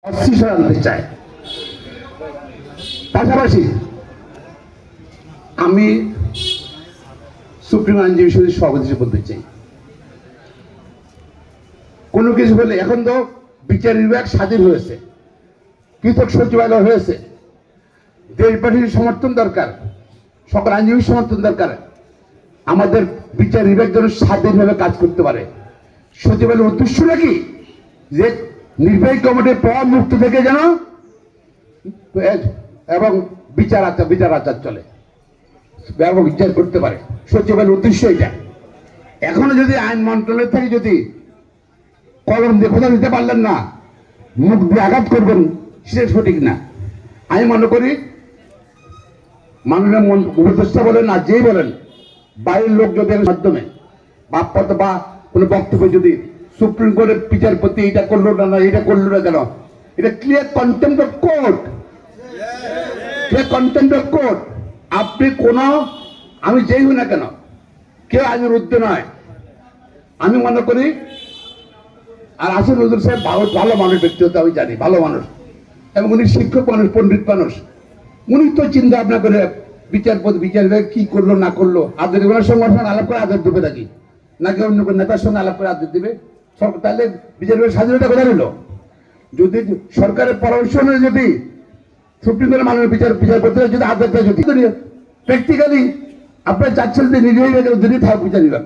অস্থির আনতে চায়। পাশাপাশি আমি সুপ্রিম আইনজীবী সমিতির সভাপতি হিসেবে বলতে চাই, কোনো কিছু বলে এখন তো বিচার বিভাগ স্বাধীন হয়েছে, পৃথক সচিবালয় হয়েছে, দেশবাসীর সমর্থন দরকার, সকল আইনজীবীর সমর্থন দরকার। আমাদের বিচার বিভাগ যেন স্বাধীনভাবে কাজ করতে পারে। সচিবালয়ের উদ্দেশ্য নাকি যে নির্বাহী কমিটির প্রভাব মুক্ত থেকে যেন এবং বিচার আচার চলে এবং বিচার করতে পারে, সচিবালয়ের উদ্দেশ্য এটা। এখনো যদি আইন মন্ত্রণালয় থেকে যদি কলম দিয়ে কথা দিতে পারলেন না, মুখ দিয়ে আঘাত করবেন, সেটা সঠিক না। আমি মনে করি মাননীয় উপদেষ্টা বলেন আর যেই বলেন, বাইরের লোক যদি মাধ্যমে বা কোনো বক্তব্য যদি সুপ্রিম কোর্টের বিচারপতি এটা করলো না এটা করলো না কেন, এটা clear contempt of court, clear contempt of court. আপনি কোনো, আমি যেই হই না কেন, কেউ আইনের ঊর্ধ্বে নয়। আমি মনে করি আর আসিফ নজরুল সাহেব ভালো মানুষ, ব্যক্তিগত আমি জানি ভালো মানুষ, এবং উনি শিক্ষক মানুষ, পণ্ডিত মানুষ। উনি তো চিন্তা ভাবনা করে বিচারপতি বিচার কি করলো না করলো, আদর ওনার সঙ্গে আলাপ করে আদর দেবে নাকি অন্য কোনো নেতার সঙ্গে আলাপ করে আদর দেবে? তাহলে বিচার বিভাগের স্বাধীনতা কোথায় রইল? যদি সরকারের পরামর্শ অনুযায়ী যদি সুপ্রিম কোর্টের মাননীয় বিচারপতিরা যদি আদরটা যদি প্র্যাকটিক্যালি আপনার চাচ্ছেন যে নির্বাহী বিভাগের যদি থাকুক বিচার বিভাগ,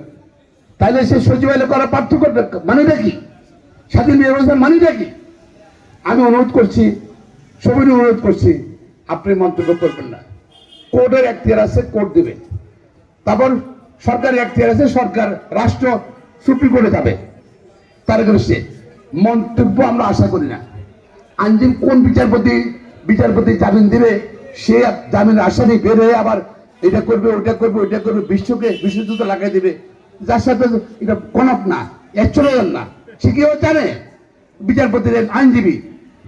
তাহলে সে সচিবালয় করার পার্থক্য মানেটা কি? স্বাধীন ব্যবস্থার মানেটা কি? আমি অনুরোধ করছি, সবাই অনুরোধ করছি, আপনি মন্তব্য করবেন না। কোর্টের এখতিয়ার আছে, কোর্ট দেবে। তারপর সরকারের এখতিয়ার আছে, সরকার রাষ্ট্র সুপ্রিম কোর্টে যাবে। তার সে মন্তব্য আমরা আশা করি না। আইনজীবী কোন বিচারপতি জামিন দিবে, সে জামিনের আসামি বের হয়ে আবার এটা করবে ওইটা করবে ওইটা করবে, বিশ্বযুদ্ধ লাগাই দিবে, যার সাথে এটা কনক না, এর চলে যান না। সে কেউ জানে বিচারপতির আইনজীবী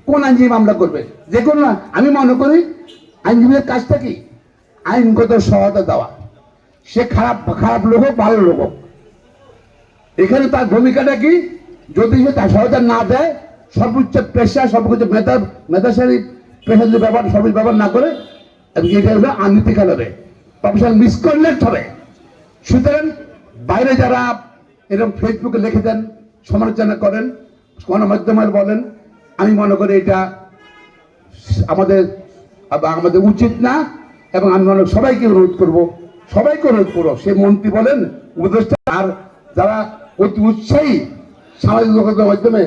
কোন আইনজীবী মামলা করবে, যে কোনো না। আমি মনে করি আইনজীবীর কাজটা কি আইনগত সহায়তা দেওয়া। সে খারাপ লোক হোক ভালো লোক হোক, এখানে তার ভূমিকাটা কি? যদি সে তার সহায়তা না দেয়, সর্বোচ্চ পেশা সর্বোচ্চ মেধাশালী পেশা যদি সর্বোচ্চ ব্যবহার না করে, এটা হলো আননীতিকাল হবে, প্রফেশনাল মিসকন্ডাক্ট হবে। সুতরাং বাইরে যারা এরকম ফেসবুকে লিখে দেন, সমালোচনা করেন, গণমাধ্যমে বলেন, আমি মনে করি এটা আমাদের উচিত না। এবং আমি মনে সবাইকে অনুরোধ করবো, সে মন্ত্রী বলেন, উপদেষ্টা, আর যারা অতি উৎসাহী সামাজিক যোগাযোগের মাধ্যমে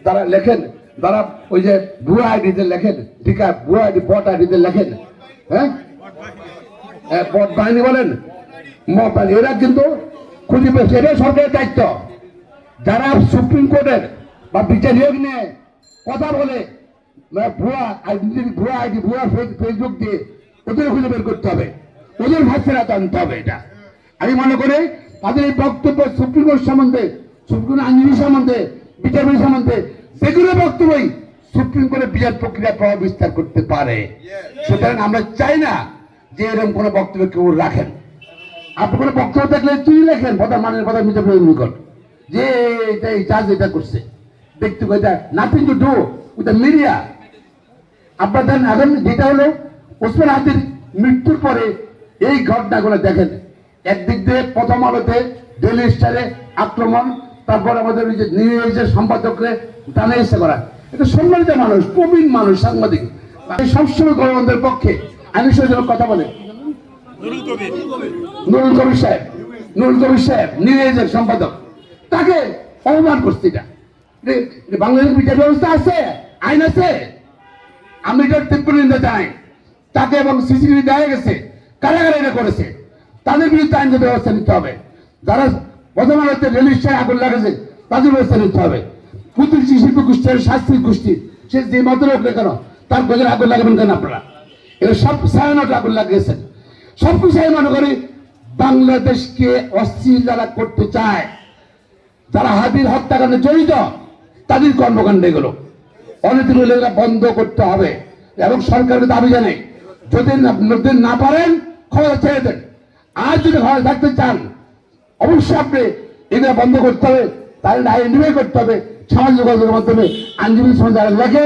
যারা লেখেন, যারা ওই যে ভুয়া আইডিতে লেখেন, ঠিক আছে, ভুয়া আইডি বট আইডিতে লেখেন, হ্যাঁ বট বাহিনী বলেন, এরা কিন্তু খুঁজে পেয়েছে। এটাই সরকারের দায়িত্ব। যারা সুপ্রিম কোর্টের বা বিচার বিভাগ নিয়ে কথা বলে ভুয়া আইডি ভুয়া ফেসবুক দিয়ে, ওদের খুঁজে বের করতে হবে, ওদের ভাষা আনতে হবে। এটা আমি মনে করি তাদের এই বক্তব্য সুপ্রিম কোর্ট সম্বন্ধে, সুপ্রিম কোর্ট আইনজীবী সম্বন্ধে, বিচারপতি সম্বন্ধে, যেগুলো বক্তব্যই সুপ্রিম কোর্টের বিচার প্রক্রিয়া প্রভাব বিস্তার করতে পারে। সুতরাং আমরা চাই না যে এরকম কোনো বক্তব্য কেউ রাখেন। আপনি কোনো বক্তব্য থাকলে তিনি লেখেন প্রধান মাননীয় প্রধান বিচারপতি নিকট যে এটা এই জাজ এটা করছে, ব্যক্তিগত nothing to do with the media. আপনাদের এখন যেটা হলো ওসমান হাদির মৃত্যুর পরে এই ঘটনাগুলো দেখেন, একদিক দিয়ে প্রথম আলোতে ডেইলি স্টারে আক্রমণ, তারপর আমাদের ওই যে নিউজের সম্পাদককে টানে ইচ্ছা করা। এটা সম্মানিত মানুষ, প্রবীণ মানুষ, সাংবাদিক, সবসময় গণতন্ত্রের পক্ষে আইনের সঙ্গে কথা বলে। নুরুল কবির সাহেব নিউজের সম্পাদক, তাকে অপমান করছে। এটা বাংলাদেশের বিচার ব্যবস্থা আছে, আইন আছে, আমি এটার তীব্র নিন্দা জানাই। তাকে এবং সিসিটিভি দেখা গেছে কারাগারে এটা করেছে, তাদের বিরুদ্ধে আইনগত ব্যবস্থা নিতে হবে। যারা প্রথম আলোতে রেলিস্টারে আগুন লাগাছে তাদের ব্যবস্থা নিতে হবে। প্রতিটি শিল্পী গোষ্ঠীর শাস্ত্রী গোষ্ঠী, সে যে মত লোক কেন, তার গজের আগুন লাগাবেন কেন আপনারা? এটা সব সায়নট আগুন লাগিয়েছেন। সবকিছু আমি মনে করি বাংলাদেশকে অস্থির যারা করতে চায়, যারা হাতির হত্যাকাণ্ডে জড়িত, তাদের কর্মকাণ্ড এগুলো অনৈতিক বন্ধ করতে হবে। এবং সরকারের দাবি জানাই, যদি না পারেন ক্ষমতা ছেড়ে দেন। আর যদি ক্ষমতা থাকতে চান, অবশ্যই আপনি এগুলো বন্ধ করতে হবে, তাহলে আইন নির্বাহী করতে হবে। সামাজিক যোগাযোগের মাধ্যমে আইনজীবী সমাজ যারা লেখে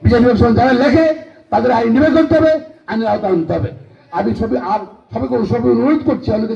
বিচার বিভাগ যারা লেখে তাদের আইন নির্ভর করতে হবে, আইনের আওতা আনতে হবে। আমি সবাইকে অনুরোধ করছি আমাদের